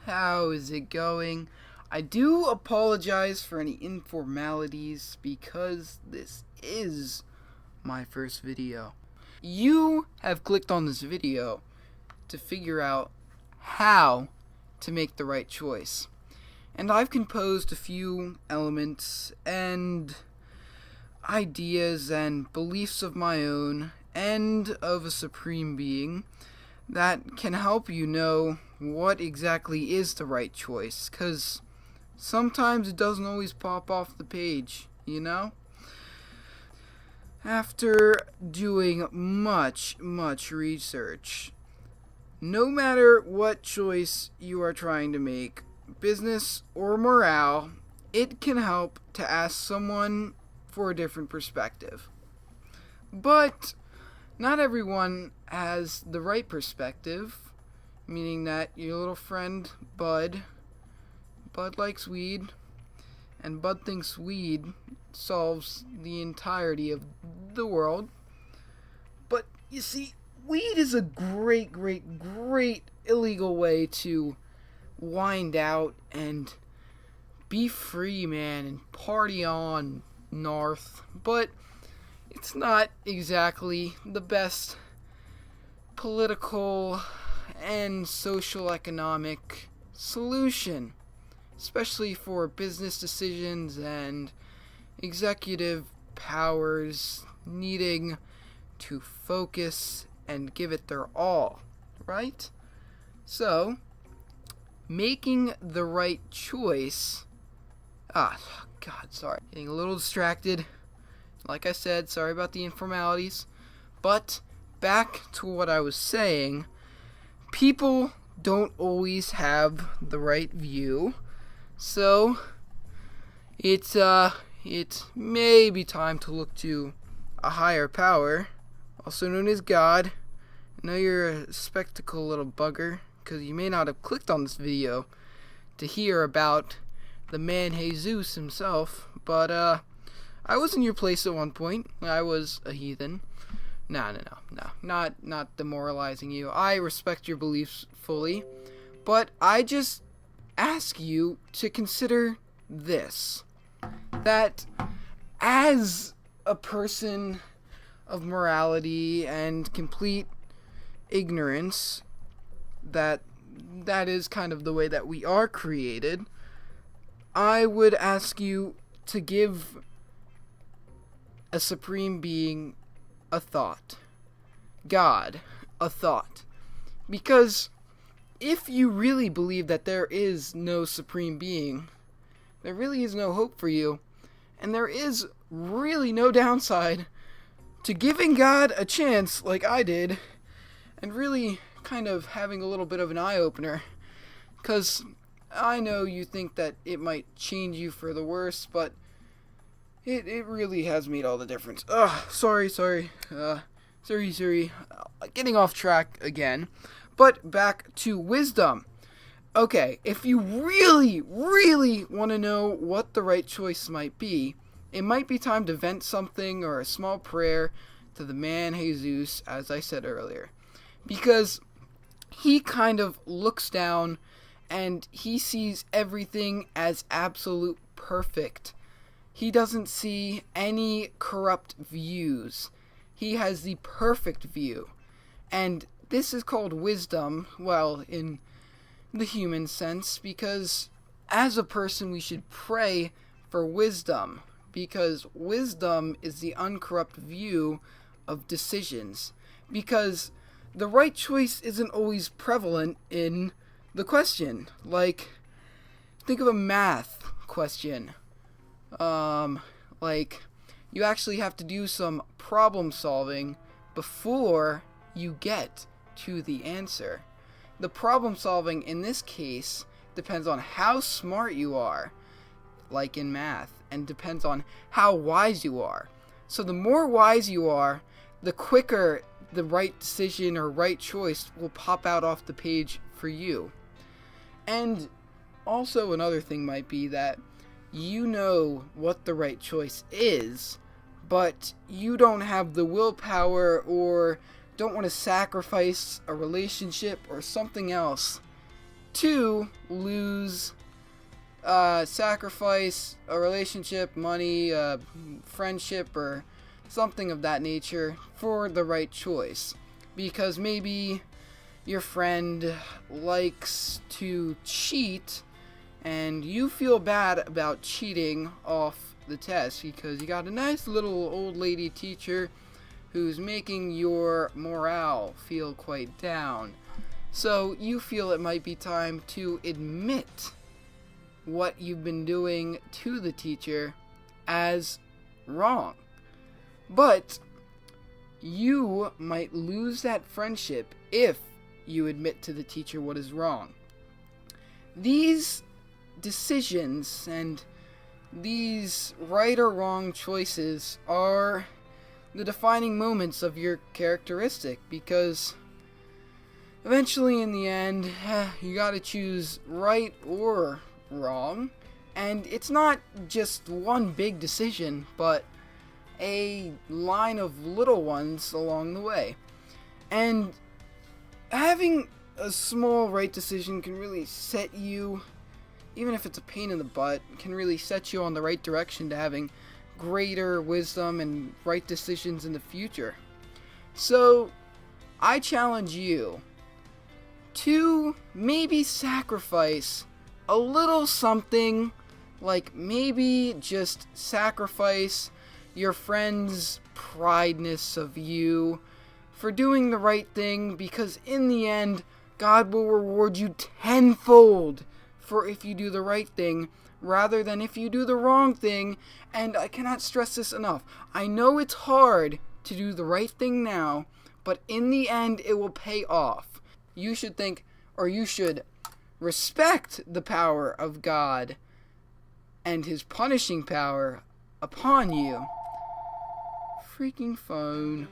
How is it going? I do apologize for any informalities because this is my first video. You have clicked on this video to figure out how to make the right choice. And I've composed a few elements and ideas and beliefs of my own and of a supreme being that can help you know what exactly is the right choice, because sometimes it doesn't always pop off the page, you know? After doing much research, no matter what choice you are trying to make, business or morale, it can help to ask someone for a different perspective. But not everyone has the right perspective, meaning that your little friend Bud likes weed, and Bud thinks weed solves the entirety of the world. But you see, weed is a great illegal way to wind out and be free, man, and party on north. But it's not exactly the best political and social economic solution, especially for business decisions and executive powers needing to focus and give it their all, right? So, making the right choice. Getting a little distracted. Like I said, sorry about the informalities. But back to what I was saying. People don't always have the right view. So it may be time to look to a higher power, also known as God. I know you're a spectacle little bugger, because you may not have clicked on this video to hear about the man Jesus himself, but I was in your place at one point. I was a heathen. No, not demoralizing you. I respect your beliefs fully, but I just ask you to consider this, that as a person of morality and complete ignorance, that is kind of the way that we are created, I would ask you to give a supreme being a thought. God a thought. Because if you really believe that there is no supreme being, there really is no hope for you, and there is really no downside to giving God a chance like I did, and really kind of having a little bit of an eye-opener. Because I know you think that it might change you for the worse, but it really has made all the difference. Sorry. Getting off track again. But back to wisdom. Okay, if you really want to know what the right choice might be, it might be time to vent something or a small prayer to the man Jesus, as I said earlier. Because he kind of looks down and he sees everything as absolute perfect. He doesn't see any corrupt views. He has the perfect view. And this is called wisdom, well, in the human sense, because as a person we should pray for wisdom, because wisdom is the uncorrupt view of decisions. Because the right choice isn't always prevalent in the question. Like, think of a math question. Like, you actually have to do some problem solving before you get to the answer. The problem solving in this case depends on how smart you are, like in math, and depends on how wise you are. So the more wise you are, the quicker the right decision or right choice will pop out off the page for you. And also another thing might be that you know what the right choice is, but you don't have the willpower or don't want to sacrifice a relationship or something else 2, lose, sacrifice a relationship, money, friendship, or something of that nature for the right choice. Because maybe your friend likes to cheat and you feel bad about cheating off the test because you got a nice little old lady teacher who's making your morale feel quite down. So you feel it might be time to admit what you've been doing to the teacher as wrong. But you might lose that friendship if you admit to the teacher what is wrong. These decisions and these right or wrong choices are the defining moments of your characteristic, because eventually in the end you gotta choose right or wrong, and it's not just one big decision but a line of little ones along the way. And having a small right decision can really set you, even if it's a pain in the butt, can really set you on the right direction to having greater wisdom and right decisions in the future. So I challenge you to maybe sacrifice a little something, like maybe just sacrifice your friend's prideness of you for doing the right thing, because in the end God will reward you tenfold for if you do the right thing rather than if you do the wrong thing. And I cannot stress this enough. I know it's hard to do the right thing now, but in the end it will pay off. You should think, or you should respect the power of God and his punishing power upon you. Freaking phone.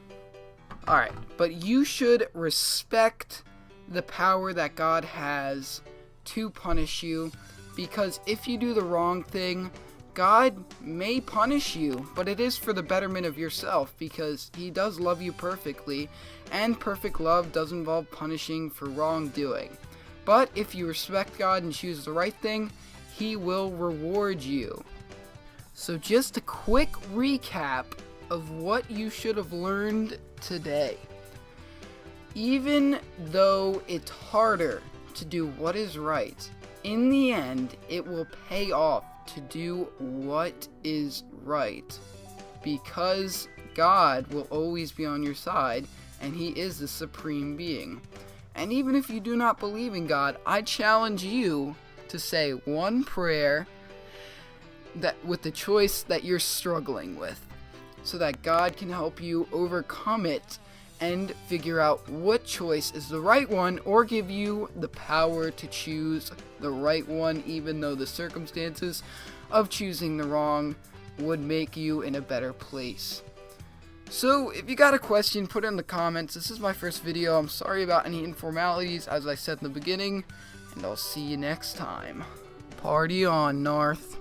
Alright, but you should respect the power that God has to punish you, because if you do the wrong thing, God may punish you, but it is for the betterment of yourself, because he does love you perfectly, and perfect love does involve punishing for wrongdoing. But if you respect God and choose the right thing, he will reward you. So just a quick recap of what you should have learned today. Even though it's harder to do what is right, in the end it will pay off to do what is right, because God will always be on your side and he is the supreme being. And even if you do not believe in God, I challenge you to say one prayer that with the choice that you're struggling with, so that God can help you overcome it and figure out what choice is the right one, or give you the power to choose the right one, even though the circumstances of choosing the wrong would make you in a better place. So if you got a question, put it in the comments. This is my first video. I'm sorry about any informalities, as I said in the beginning, and I'll see you next time. Party on, North.